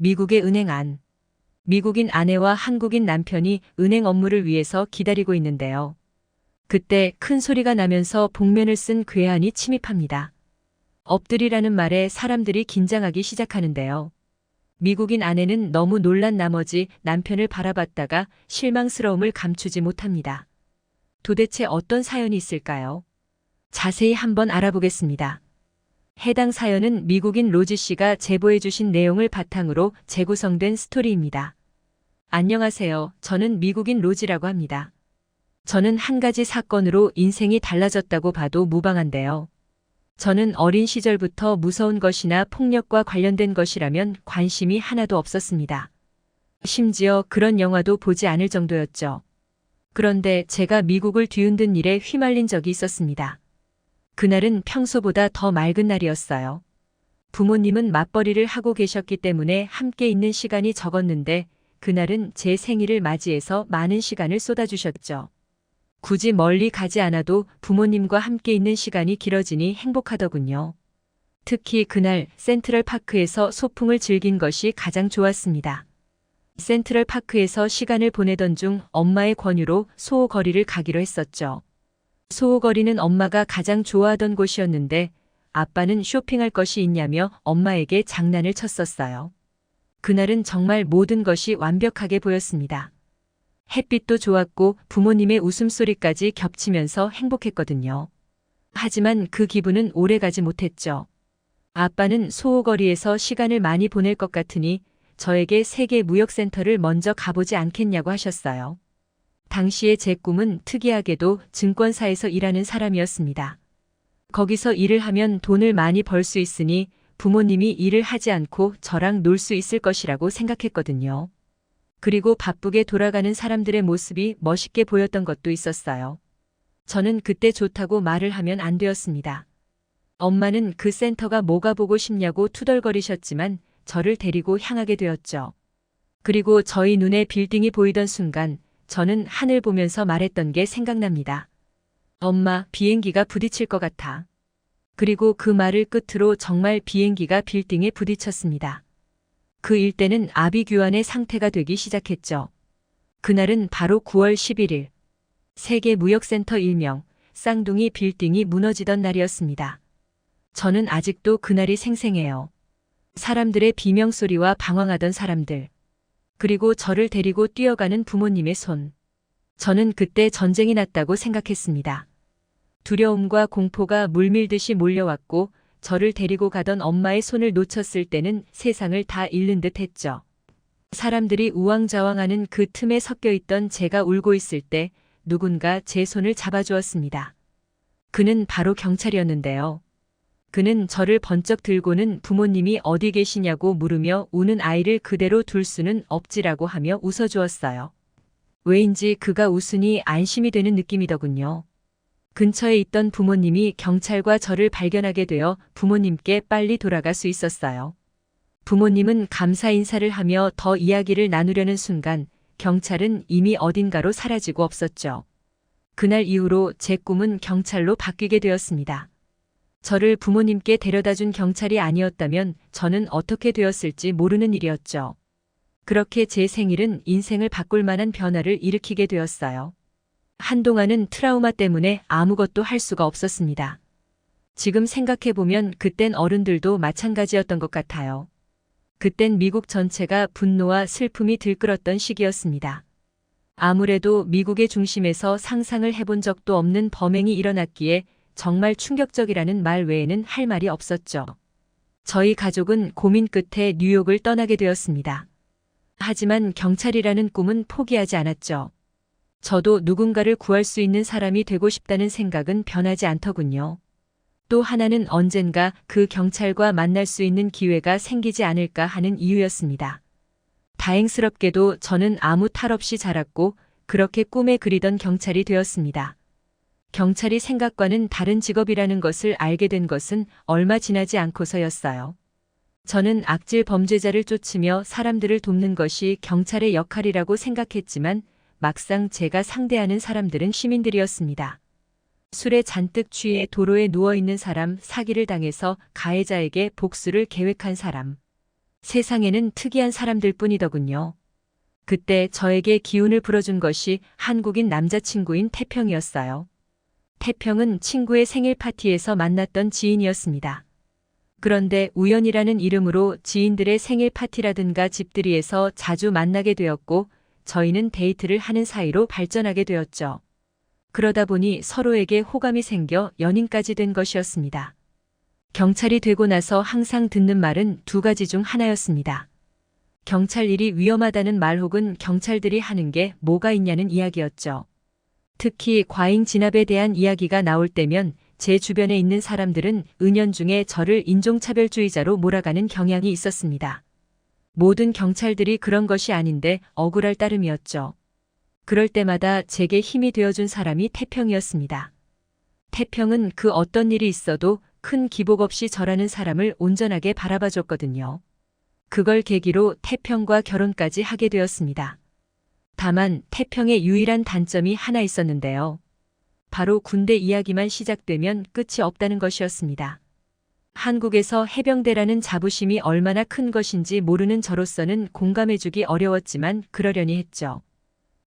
미국의 은행 안. 미국인 아내와 한국인 남편이 은행 업무를 위해서 기다리고 있는데요. 그때 큰 소리가 나면서 복면을 쓴 괴한이 침입합니다. 엎드리라는 말에 사람들이 긴장하기 시작하는데요. 미국인 아내는 너무 놀란 나머지 남편을 바라봤다가 실망스러움을 감추지 못합니다. 도대체 어떤 사연이 있을까요? 자세히 한번 알아보겠습니다. 해당 사연은 미국인 로즈 씨가 제보해 주신 내용을 바탕으로 재구성된 스토리입니다. 안녕하세요. 저는 미국인 로즈라고 합니다. 저는 한 가지 사건으로 인생이 달라졌다고 봐도 무방한데요. 저는 어린 시절부터 무서운 것이나 폭력과 관련된 것이라면 관심이 하나도 없었습니다. 심지어 그런 영화도 보지 않을 정도였죠. 그런데 제가 미국을 뒤흔든 일에 휘말린 적이 있었습니다. 그날은 평소보다 더 맑은 날이었어요. 부모님은 맞벌이를 하고 계셨기 때문에 함께 있는 시간이 적었는데 그날은 제 생일을 맞이해서 많은 시간을 쏟아주셨죠. 굳이 멀리 가지 않아도 부모님과 함께 있는 시간이 길어지니 행복하더군요. 특히 그날 센트럴파크에서 소풍을 즐긴 것이 가장 좋았습니다. 센트럴파크에서 시간을 보내던 중 엄마의 권유로 소호거리를 가기로 했었죠. 소호거리는 엄마가 가장 좋아하던 곳이었는데 아빠는 쇼핑할 것이 있냐며 엄마에게 장난을 쳤었어요. 그날은 정말 모든 것이 완벽하게 보였습니다. 햇빛도 좋았고 부모님의 웃음소리까지 겹치면서 행복했거든요. 하지만 그 기분은 오래가지 못했죠. 아빠는 소호거리에서 시간을 많이 보낼 것 같으니 저에게 세계 무역센터를 먼저 가보지 않겠냐고 하셨어요. 당시에 제 꿈은 특이하게도 증권사에서 일하는 사람이었습니다. 거기서 일을 하면 돈을 많이 벌 수 있으니 부모님이 일을 하지 않고 저랑 놀 수 있을 것이라고 생각했거든요. 그리고 바쁘게 돌아가는 사람들의 모습이 멋있게 보였던 것도 있었어요. 저는 그때 좋다고 말을 하면 안 되었습니다. 엄마는 그 센터가 뭐가 보고 싶냐고 투덜거리셨지만 저를 데리고 향하게 되었죠. 그리고 저희 눈에 빌딩이 보이던 순간 저는 하늘 보면서 말했던 게 생각납니다. 엄마, 비행기가 부딪힐 것 같아. 그리고 그 말을 끝으로 정말 비행기가 빌딩에 부딪혔습니다. 그 일대는 아비규환의 상태가 되기 시작했죠. 그날은 바로 9월 11일. 세계 무역센터 일명 쌍둥이 빌딩이 무너지던 날이었습니다. 저는 아직도 그날이 생생해요. 사람들의 비명소리와 방황하던 사람들. 그리고 저를 데리고 뛰어가는 부모님의 손. 저는 그때 전쟁이 났다고 생각했습니다. 두려움과 공포가 물밀듯이 몰려왔고 저를 데리고 가던 엄마의 손을 놓쳤을 때는 세상을 다 잃는 듯 했죠. 사람들이 우왕좌왕하는 그 틈에 섞여 있던 제가 울고 있을 때 누군가 제 손을 잡아주었습니다. 그는 바로 경찰이었는데요. 그는 저를 번쩍 들고는 부모님이 어디 계시냐고 물으며 우는 아이를 그대로 둘 수는 없지라고 하며 웃어주었어요. 왜인지 그가 웃으니 안심이 되는 느낌이더군요. 근처에 있던 부모님이 경찰과 저를 발견하게 되어 부모님께 빨리 돌아갈 수 있었어요. 부모님은 감사 인사를 하며 더 이야기를 나누려는 순간 경찰은 이미 어딘가로 사라지고 없었죠. 그날 이후로 제 꿈은 경찰로 바뀌게 되었습니다. 저를 부모님께 데려다준 경찰이 아니었다면 저는 어떻게 되었을지 모르는 일이었죠. 그렇게 제 생일은 인생을 바꿀 만한 변화를 일으키게 되었어요. 한동안은 트라우마 때문에 아무것도 할 수가 없었습니다. 지금 생각해보면 그땐 어른들도 마찬가지였던 것 같아요. 그땐 미국 전체가 분노와 슬픔이 들끓었던 시기였습니다. 아무래도 미국의 중심에서 상상을 해본 적도 없는 범행이 일어났기에 정말 충격적이라는 말 외에는 할 말이 없었죠. 저희 가족은 고민 끝에 뉴욕을 떠나게 되었습니다. 하지만 경찰이라는 꿈은 포기하지 않았죠. 저도 누군가를 구할 수 있는 사람이 되고 싶다는 생각은 변하지 않더군요. 또 하나는 언젠가 그 경찰과 만날 수 있는 기회가 생기지 않을까 하는 이유였습니다. 다행스럽게도 저는 아무 탈 없이 자랐고 그렇게 꿈에 그리던 경찰이 되었습니다. 경찰이 생각과는 다른 직업이라는 것을 알게 된 것은 얼마 지나지 않고서였어요. 저는 악질 범죄자를 쫓으며 사람들을 돕는 것이 경찰의 역할이라고 생각했지만 막상 제가 상대하는 사람들은 시민들이었습니다. 술에 잔뜩 취해 도로에 누워있는 사람, 사기를 당해서 가해자에게 복수를 계획한 사람. 세상에는 특이한 사람들 뿐이더군요. 그때 저에게 기운을 불어준 것이 한국인 남자친구인 태평이었어요. 태평은 친구의 생일 파티에서 만났던 지인이었습니다. 그런데 우연이라는 이름으로 지인들의 생일 파티라든가 집들이에서 자주 만나게 되었고 저희는 데이트를 하는 사이로 발전하게 되었죠. 그러다 보니 서로에게 호감이 생겨 연인까지 된 것이었습니다. 경찰이 되고 나서 항상 듣는 말은 두 가지 중 하나였습니다. 경찰 일이 위험하다는 말 혹은 경찰들이 하는 게 뭐가 있냐는 이야기였죠. 특히 과잉 진압에 대한 이야기가 나올 때면 제 주변에 있는 사람들은 은연중에 저를 인종차별주의자로 몰아가는 경향이 있었습니다. 모든 경찰들이 그런 것이 아닌데 억울할 따름이었죠. 그럴 때마다 제게 힘이 되어준 사람이 태평이었습니다. 태평은 그 어떤 일이 있어도 큰 기복 없이 저라는 사람을 온전하게 바라봐줬거든요. 그걸 계기로 태평과 결혼까지 하게 되었습니다. 다만 태평의 유일한 단점이 하나 있었는데요. 바로 군대 이야기만 시작되면 끝이 없다는 것이었습니다. 한국에서 해병대라는 자부심이 얼마나 큰 것인지 모르는 저로서는 공감해주기 어려웠지만 그러려니 했죠.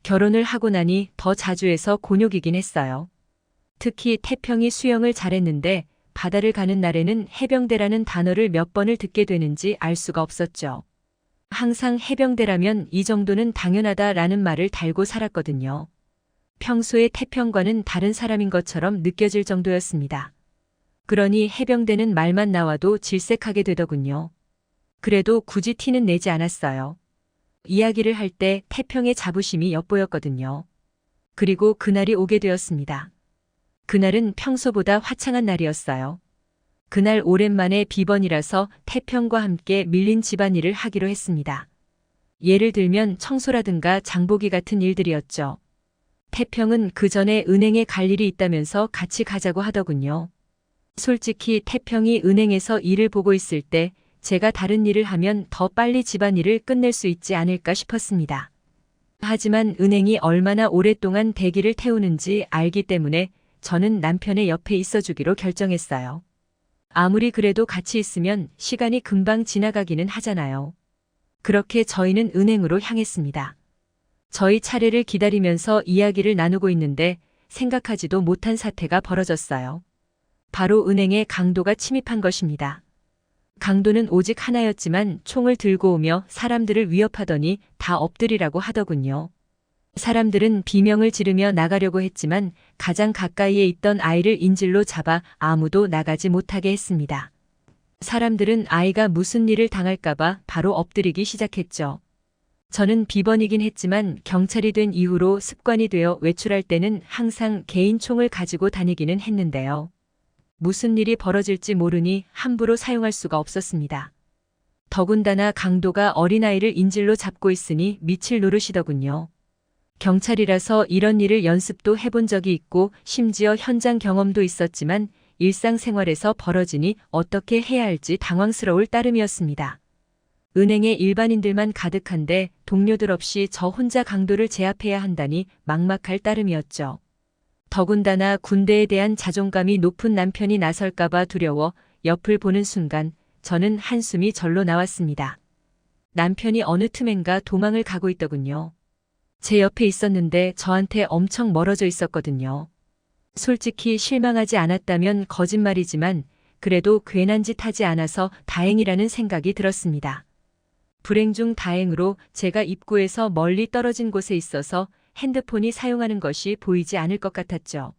결혼을 하고 나니 더 자주 해서 곤욕이긴 했어요. 특히 태평이 수영을 잘했는데 바다를 가는 날에는 해병대라는 단어를 몇 번을 듣게 되는지 알 수가 없었죠. 항상 해병대라면 이 정도는 당연하다라는 말을 달고 살았거든요. 평소에 태평과는 다른 사람인 것처럼 느껴질 정도였습니다. 그러니 해병대는 말만 나와도 질색하게 되더군요. 그래도 굳이 티는 내지 않았어요. 이야기를 할 때 태평의 자부심이 엿보였거든요. 그리고 그날이 오게 되었습니다. 그날은 평소보다 화창한 날이었어요. 그날 오랜만에 비번이라서 태평과 함께 밀린 집안일을 하기로 했습니다. 예를 들면 청소라든가 장보기 같은 일들이었죠. 태평은 그 전에 은행에 갈 일이 있다면서 같이 가자고 하더군요. 솔직히 태평이 은행에서 일을 보고 있을 때 제가 다른 일을 하면 더 빨리 집안일을 끝낼 수 있지 않을까 싶었습니다. 하지만 은행이 얼마나 오랫동안 대기를 태우는지 알기 때문에 저는 남편의 옆에 있어주기로 결정했어요. 아무리 그래도 같이 있으면 시간이 금방 지나가기는 하잖아요. 그렇게 저희는 은행으로 향했습니다. 저희 차례를 기다리면서 이야기를 나누고 있는데 생각하지도 못한 사태가 벌어졌어요. 바로 은행에 강도가 침입한 것입니다. 강도는 오직 하나였지만 총을 들고 오며 사람들을 위협하더니 다 엎드리라고 하더군요. 사람들은 비명을 지르며 나가려고 했지만 가장 가까이에 있던 아이를 인질로 잡아 아무도 나가지 못하게 했습니다. 사람들은 아이가 무슨 일을 당할까봐 바로 엎드리기 시작했죠. 저는 비번이긴 했지만 경찰이 된 이후로 습관이 되어 외출할 때는 항상 개인 총을 가지고 다니기는 했는데요. 무슨 일이 벌어질지 모르니 함부로 사용할 수가 없었습니다. 더군다나 강도가 어린아이를 인질로 잡고 있으니 미칠 노릇이더군요. 경찰이라서 이런 일을 연습도 해본 적이 있고 심지어 현장 경험도 있었지만 일상생활에서 벌어지니 어떻게 해야 할지 당황스러울 따름이었습니다. 은행에 일반인들만 가득한데 동료들 없이 저 혼자 강도를 제압해야 한다니 막막할 따름이었죠. 더군다나 군대에 대한 자존감이 높은 남편이 나설까봐 두려워 옆을 보는 순간 저는 한숨이 절로 나왔습니다. 남편이 어느 틈엔가 도망을 가고 있더군요. 제 옆에 있었는데 저한테 엄청 멀어져 있었거든요. 솔직히 실망하지 않았다면 거짓말이지만 그래도 괜한 짓 하지 않아서 다행이라는 생각이 들었습니다. 불행 중 다행으로 제가 입구에서 멀리 떨어진 곳에 있어서 핸드폰이 사용하는 것이 보이지 않을 것 같았죠.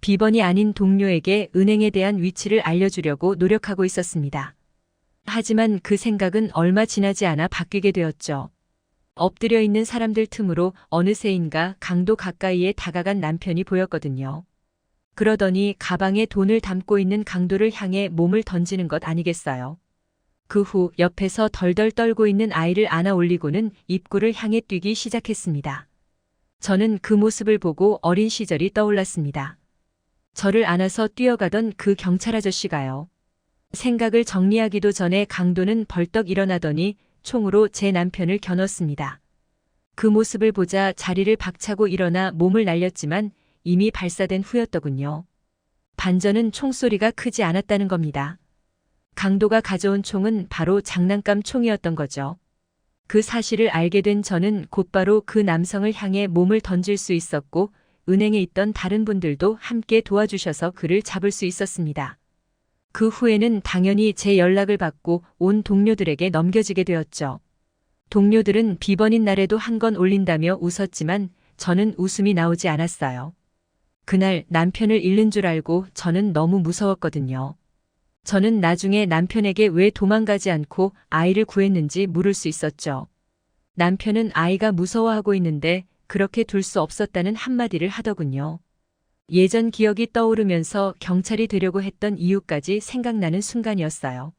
비번이 아닌 동료에게 은행에 대한 위치를 알려주려고 노력하고 있었습니다. 하지만 그 생각은 얼마 지나지 않아 바뀌게 되었죠. 엎드려 있는 사람들 틈으로 어느새인가 강도 가까이에 다가간 남편이 보였거든요. 그러더니 가방에 돈을 담고 있는 강도를 향해 몸을 던지는 것 아니겠어요. 그 후 옆에서 덜덜 떨고 있는 아이를 안아 올리고는 입구를 향해 뛰기 시작했습니다. 저는 그 모습을 보고 어린 시절이 떠올랐습니다. 저를 안아서 뛰어가던 그 경찰 아저씨가요. 생각을 정리하기도 전에 강도는 벌떡 일어나더니 총으로 제 남편을 겨눴습니다. 그 모습을 보자 자리를 박차고 일어나 몸을 날렸지만 이미 발사된 후였더군요. 반전은 총소리가 크지 않았다는 겁니다. 강도가 가져온 총은 바로 장난감 총이었던 거죠. 그 사실을 알게 된 저는 곧바로 그 남성을 향해 몸을 던질 수 있었고 은행에 있던 다른 분들도 함께 도와주셔서 그를 잡을 수 있었습니다. 그 후에는 당연히 제 연락을 받고 온 동료들에게 넘겨지게 되었죠. 동료들은 비번인 날에도 한 건 올린다며 웃었지만 저는 웃음이 나오지 않았어요. 그날 남편을 잃는 줄 알고 저는 너무 무서웠거든요. 저는 나중에 남편에게 왜 도망가지 않고 아이를 구했는지 물을 수 있었죠. 남편은 아이가 무서워하고 있는데 그렇게 둘 수 없었다는 한마디를 하더군요. 예전 기억이 떠오르면서 경찰이 되려고 했던 이유까지 생각나는 순간이었어요.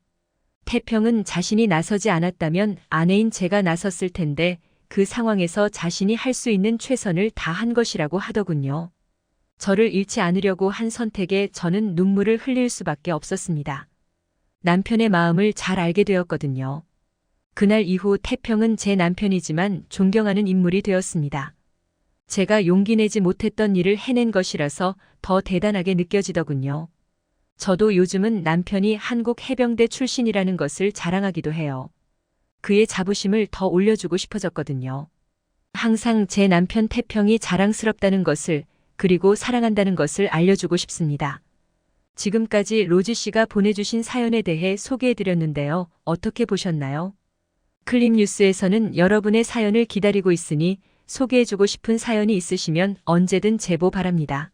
태평은 자신이 나서지 않았다면 아내인 제가 나섰을 텐데 그 상황에서 자신이 할 수 있는 최선을 다한 것이라고 하더군요. 저를 잃지 않으려고 한 선택에 저는 눈물을 흘릴 수밖에 없었습니다. 남편의 마음을 잘 알게 되었거든요. 그날 이후 태평은 제 남편이지만 존경하는 인물이 되었습니다. 제가 용기 내지 못했던 일을 해낸 것이라서 더 대단하게 느껴지더군요. 저도 요즘은 남편이 한국 해병대 출신이라는 것을 자랑하기도 해요. 그의 자부심을 더 올려주고 싶어졌거든요. 항상 제 남편 태평이 자랑스럽다는 것을 그리고 사랑한다는 것을 알려주고 싶습니다. 지금까지 로지 씨가 보내주신 사연에 대해 소개해드렸는데요. 어떻게 보셨나요? 클립뉴스에서는 여러분의 사연을 기다리고 있으니 소개해주고 싶은 사연이 있으시면 언제든 제보 바랍니다.